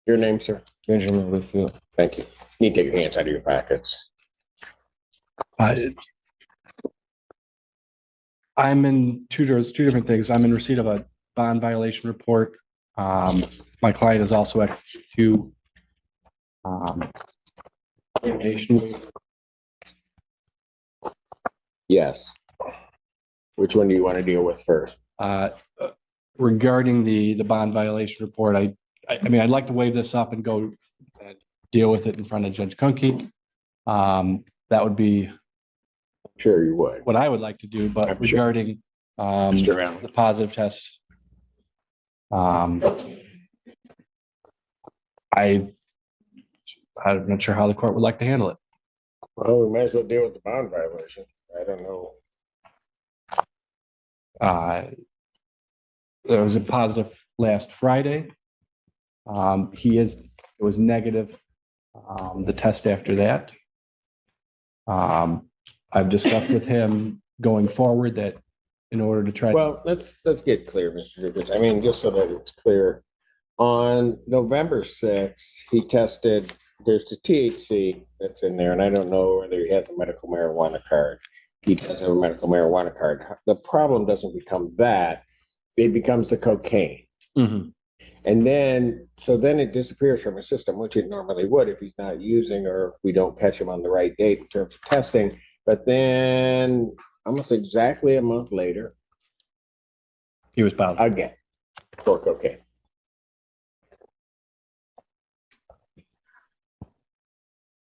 Your name, sir? Benjamin Whitfield. Thank you. You need to take your hands out of your pockets. I'm in two different things. I'm in receipt of a bond violation report. My client is also at two. Nation. Yes. Which one do you want to deal with first? Regarding the bond violation report, I mean, I'd like to waive this up and go and deal with it in front of Judge Kunke. That would be Sure you would. what I would like to do, but I'm sure. regarding Mr. Allen. the positive tests, I'm not sure how the court would like to handle it. Well, we might as well deal with the bond violation. I don't know. There was a positive last Friday. It was negative, the test after that. I've discussed with him going forward that in order to try. Well, let's get clear, Mr. Jacobs. I mean, just so that it's clear. On November 6th, he tested, there's the THC that's in there, and I don't know whether he has a medical marijuana card. He does have a medical marijuana card. The problem doesn't become that, it becomes the cocaine. Mhm. And then, so then it disappears from his system, which it normally would if he's not using or if we don't catch him on the right date in terms of testing. But then almost exactly a month later, He was positive. again, for cocaine.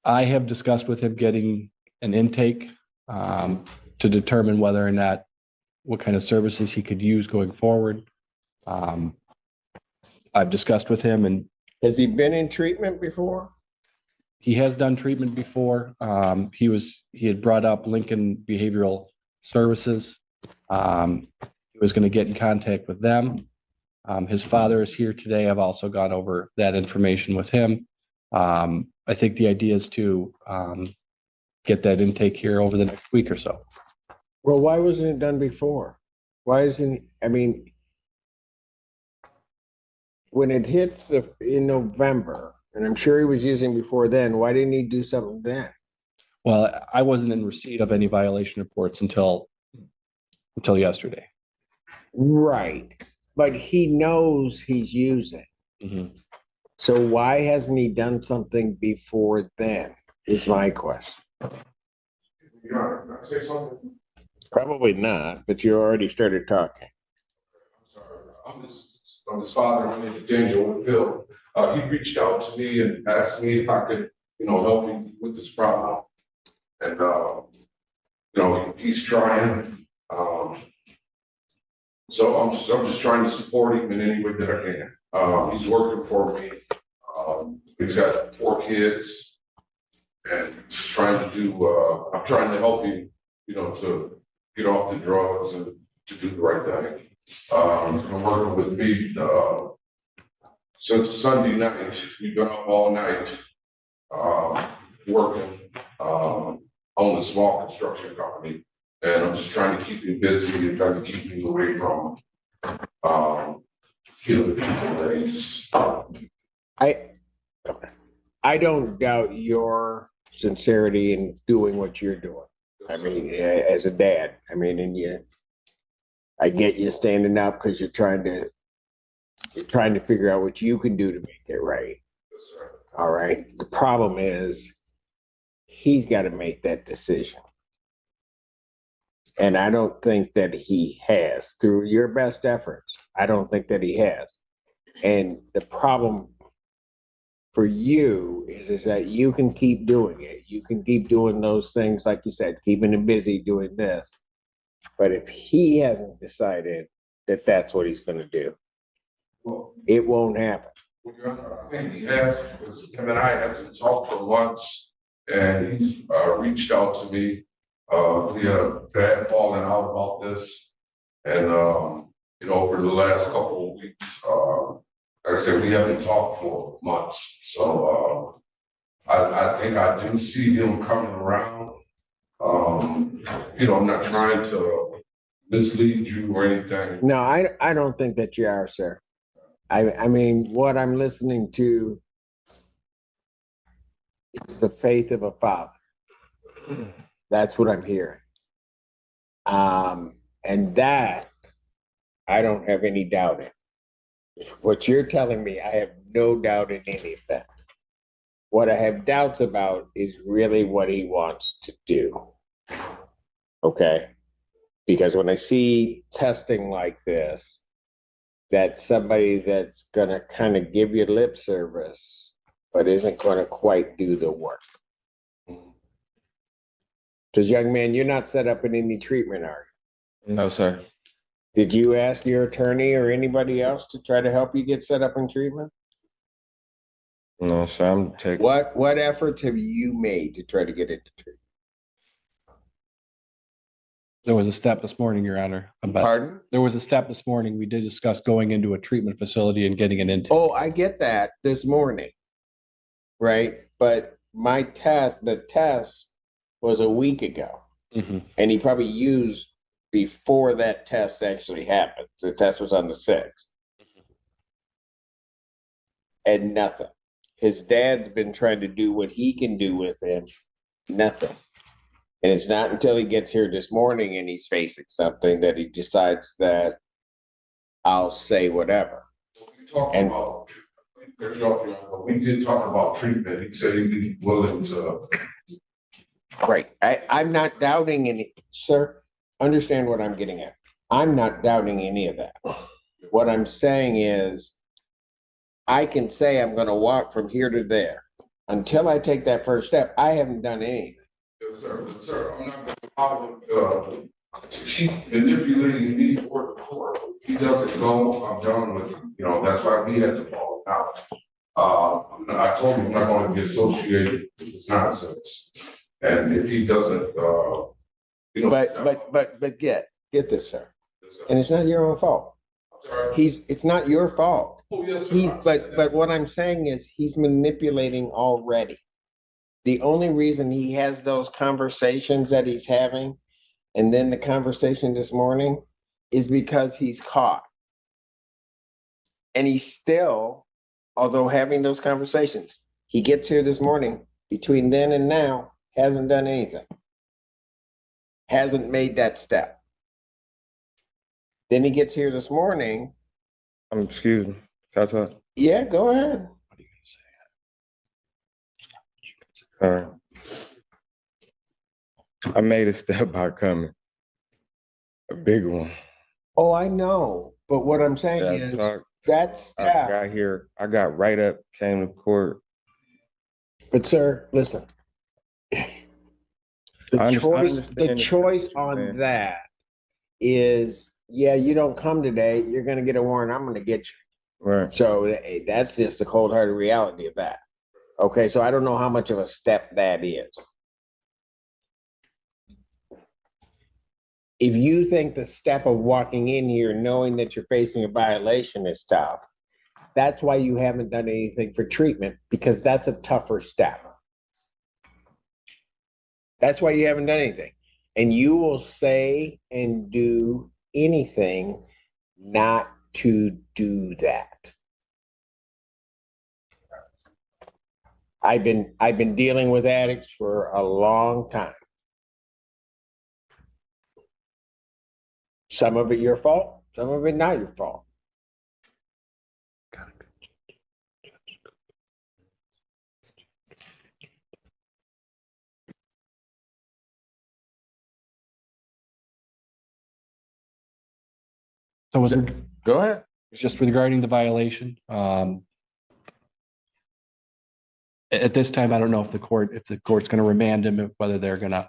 I have discussed with him getting an intake to determine whether or not what kind of services he could use going forward. I've discussed with him, and Has he been in treatment before? he has done treatment before. He had brought up Lincoln Behavioral Services. He was going to get in contact with them. His father is here today. I've also gone over that information with him. I think the idea is to get that intake here over the next week or so. Well, why wasn't it done before? Why isn't, I mean, when it hits in November, and I'm sure he was using before then, why didn't he do something then? Well, I wasn't in receipt of any violation reports until yesterday. Right, but he knows he's using. Mhm. So why hasn't he done something before then, is my question. Your Honor, can I say something? Probably not, but you already started talking. I'm sorry. I'm his father. My name is Daniel Whitfield. He reached out to me and asked me if I could, help him with this problem. And, he's trying. So I'm just trying to support him in any way that I can. He's working for me. He's got 4 kids. And just trying to do, I'm trying to help him, to get off the drugs and to do the right thing. He's been working with me since Sunday night. We've been up all night working on a small construction company. And I'm just trying to keep him busy and trying to keep him away from the people that he's. I don't doubt your sincerity in doing what you're doing. I mean, as a dad, I mean, and I get you standing up because you're trying to figure out what you can do to make it right. All right. The problem is he's got to make that decision. And I don't think that he has, through your best efforts. I don't think that he has. And the problem for you is that you can keep doing it. You can keep doing those things, like you said, keeping him busy doing this. But if he hasn't decided that that's what he's going to do, Well, it won't happen. Your Honor, I think he has, because him and I hasn't talked for months, and he's reached out to me. We had a bad falling out about this, and over the last couple of weeks, like I said, we haven't talked for months. So I think I do see him coming around. I'm not trying to mislead you or anything. No, I don't think that you are, sir. I mean, what I'm listening to is the faith of a father. That's what I'm hearing. And that I don't have any doubt in. What you're telling me, I have no doubt in any of that. What I have doubts about is really what he wants to do. Okay? Because when I see testing like this, that's somebody that's going to kind of give you lip service, but isn't going to quite do the work. Because, young man, you're not set up in any treatment, are you? No, sir. Did you ask your attorney or anybody else to try to help you get set up in treatment? No, sir. I'm taking. What efforts have you made to try to get into treatment? There was a step this morning, Your Honor. Pardon? There was a step this morning. We did discuss going into a treatment facility and getting an intake. Oh, I get that this morning, right? But the test was a week ago, and he probably used before that test actually happened. The test was on the 6th. And nothing. His dad's been trying to do what he can do with him. Nothing. And it's not until he gets here this morning and he's facing something that he decides that I'll say whatever. We talked about, we did talk about treatment. He said he'd be willing to. Right. I'm not doubting any, sir, understand what I'm getting at. I'm not doubting any of that. What I'm saying is, I can say I'm going to walk from here to there. Until I take that first step, I haven't done anything. Yes, sir. Yes, sir. I'm not going to keep manipulating me for the court. He doesn't go, I'm done with him. You know, that's why we had to fall out. I told him I'm not going to be associated with this nonsense. And if he doesn't, you know. But get this, sir. And it's not your own fault. It's not your fault. Oh, yes, sir. But what I'm saying is he's manipulating already. The only reason he has those conversations that he's having, and then the conversation this morning, is because he's caught. And he's still, although having those conversations, he gets here this morning, between then and now, hasn't done anything. Hasn't made that step. Then he gets here this morning. Excuse me. Can I talk? Yeah, go ahead. I made a step by coming. A big one. Oh, I know. But what I'm saying is that step. I got here. I got right up, came to court. But sir, listen. The choice on that is, yeah, you don't come today, you're going to get a warrant, I'm going to get you. Right. So that's just the cold-hearted reality of that. Okay, so I don't know how much of a step that is. If you think the step of walking in here knowing that you're facing a violation is tough, that's why you haven't done anything for treatment, because that's a tougher step. That's why you haven't done anything. And you will say and do anything not to do that. I've been dealing with addicts for a long time. Some of it your fault, some of it not your fault. So Go ahead. just regarding the violation, at this time, I don't know if the court's going to remand him, whether they're going to.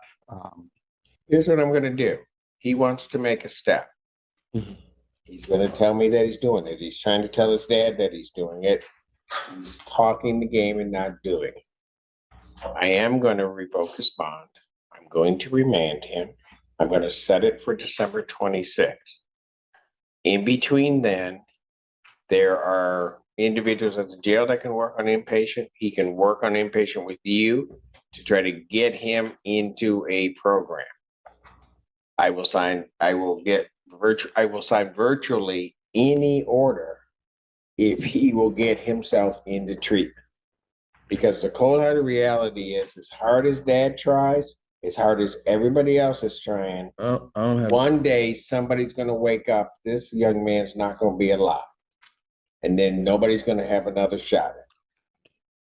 Here's what I'm going to do. He wants to make a step. He's going to tell me that he's doing it. He's trying to tell his dad that he's doing it. He's talking the game and not doing it. I am going to revoke his bond. I'm going to remand him. I'm going to set it for December 26th. In between then, there are individuals at the jail that can work on inpatient. He can work on inpatient with you to try to get him into a program. I will sign virtually any order if he will get himself into treatment. Because the cold-hearted reality is, as hard as dad tries, as hard as everybody else is trying, I don't have. one day somebody's gonna wake up, this young man's not gonna be alive. And then nobody's gonna have another shot at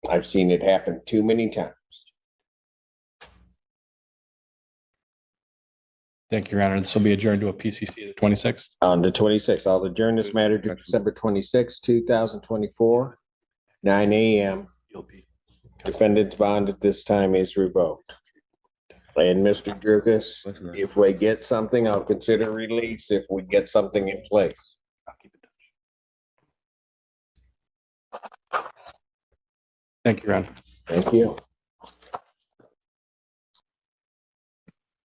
it. I've seen it happen too many times. Thank you, Your Honor. This will be adjourned to a PCC the 26th. On the 26th, I'll adjourn this matter to December 26, 2024, 9 a.m. Defendant's bond at this time is revoked. And Mr. Drukas, if we get something, I'll consider release if we get something in place. Thank you, Your Honor. Thank you.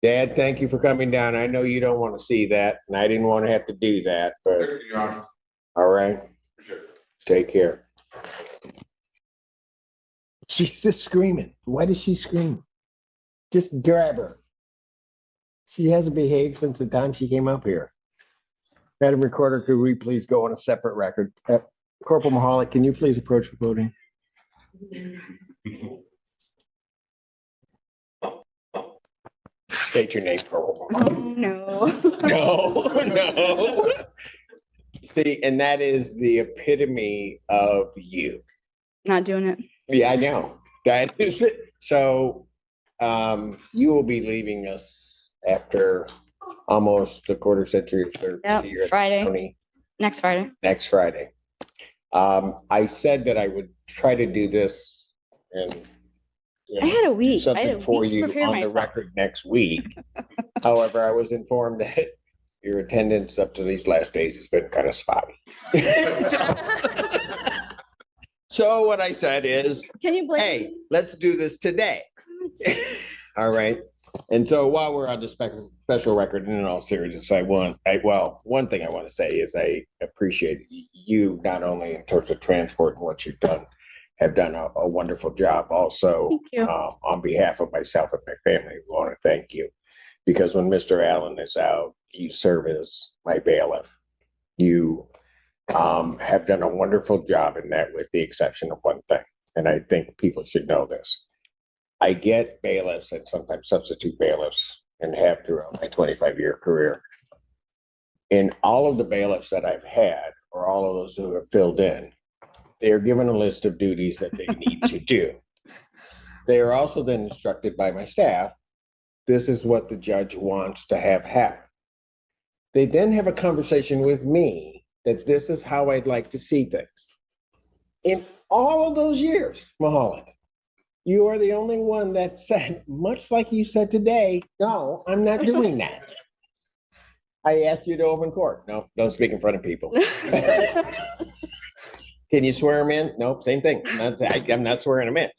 Dad, thank you for coming down. I know you don't want to see that, and I didn't want to have to do that, but Thank you, Your Honor. all right, Appreciate it. take care. She's just screaming. Why does she scream? Just grab her. She hasn't behaved since the time she came up here. Madam Recorder, could we please go on a separate record? Corporal Mahalik, can you please approach the podium? State your name, Corporal Mahalik. No. No. See, and that is the epitome of you. Not doing it. Yeah, I know. That is it. So, you will be leaving us after almost a quarter century of service Yep, here at the Friday. county Next Friday. next Friday. I said that I would try to do this and you I know, had a do week. I had something a for week to you prepare on the myself. record next week. However, I was informed that your attendance up to these last days has been kind of spotty. So what I said is, Can you blame hey, me? let's do this today. All right. And so while we're on the special record, and in all seriousness, one thing I want to say is I appreciate you not only in terms of transport and what you've done, have done a wonderful job. Also, Thank you. on behalf of myself and my family, we want to thank you. Because when Mr. Allen is out, you serve as my bailiff. You have done a wonderful job in that, with the exception of one thing. And I think people should know this. I get bailiffs and sometimes substitute bailiffs, and have throughout my 25-year career. In all of the bailiffs that I've had, or all of those who have filled in, they are given a list of duties that they need to do. They are also then instructed by my staff, this is what the judge wants to have happen. They then have a conversation with me that this is how I'd like to see things. In all of those years, Mahalik, you are the only one that said, much like you said today, no, I'm not doing that. I asked you to open court. No, don't speak in front of people. Can you swear them in? Nope, same thing. I'm not swearing them in.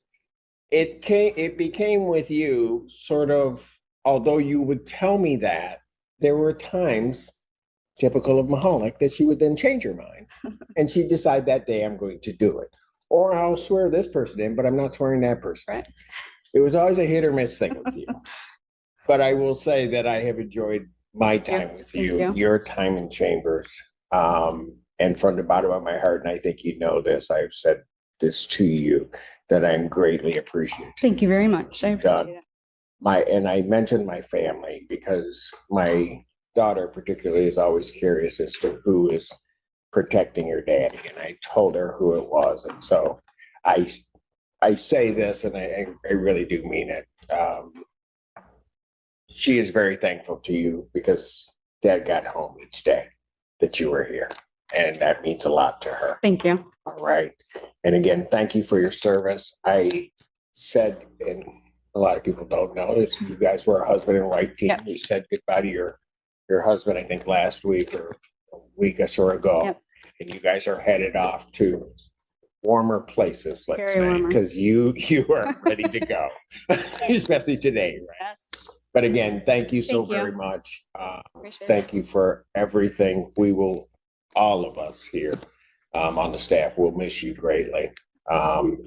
It became with you sort of, although you would tell me that, there were times, typical of Mahalik, that she would then change her mind. And she'd decide that day, I'm going to do it. Or I'll swear this person in, but I'm not swearing that person. Right. It was always a hit or miss thing with you. But I will say that I have enjoyed my time with Thank you, you. your time in chambers. And from the bottom of my heart, and I think you know this, I've said this to you, that I'm greatly appreciative. Thank you very much. I Done. appreciate it. And I mentioned my family because my daughter particularly is always curious as to who is protecting your daddy, and I told her who it was. And so I say this, and I really do mean it. She is very thankful to you because dad got home each day that you were here, and that means a lot to her. Thank you. All right. And again, thank you for your service. I said, and a lot of people don't know this, you guys were a husband and wife team. Yep. You said goodbye to your husband, I think last week or a week or so ago. Yep. And you guys are headed off to warmer places, let's Very say, warmer. because you are ready to go, especially today, right? Yes. But again, thank you so Thank you. very much. Appreciate it. Thank you for everything. We will, all of us here on the staff will miss you greatly.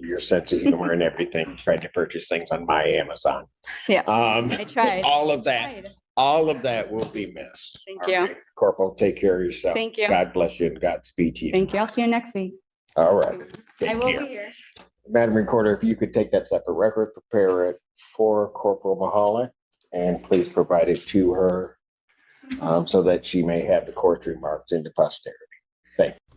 Your sense of humor and everything, trying to purchase things on my Amazon. Yeah. I tried. All of that. Tried. all of that will be missed. Thank All you. right. Corporal, take care of yourself. Thank you. God bless you and Godspeed to you. Thank you. I'll see you next week. All right. I Take will care. be here. Madam Recorder, if you could take that separate record, prepare it for Corporal Mahala, and please provide it to her so that she may have the courtroom marks into posterity. Thank you.